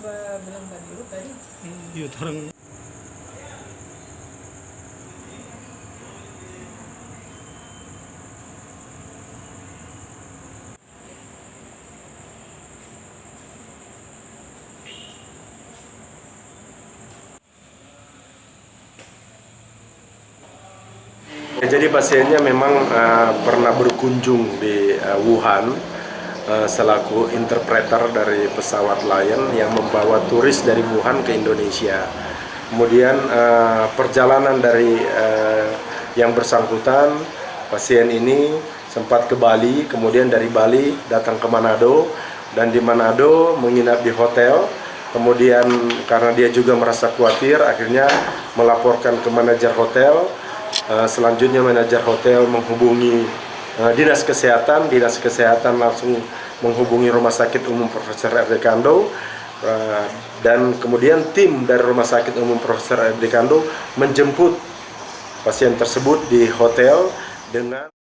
bilang tadi lu tadi. Iya, orang. Jadi pasiennya memang pernah berkunjung di Wuhan selaku interpreter dari pesawat Lion yang membawa turis dari Wuhan ke Indonesia. Kemudian perjalanan dari yang bersangkutan, pasien ini sempat ke Bali, kemudian dari Bali datang ke Manado, dan di Manado menginap di hotel. Kemudian karena dia juga merasa khawatir, akhirnya melaporkan ke manajer hotel. Selanjutnya manajer hotel menghubungi dinas kesehatan langsung menghubungi Rumah Sakit Umum Profesor R.D. Kando, dan kemudian tim dari Rumah Sakit Umum Profesor R.D. Kando menjemput pasien tersebut di hotel dengan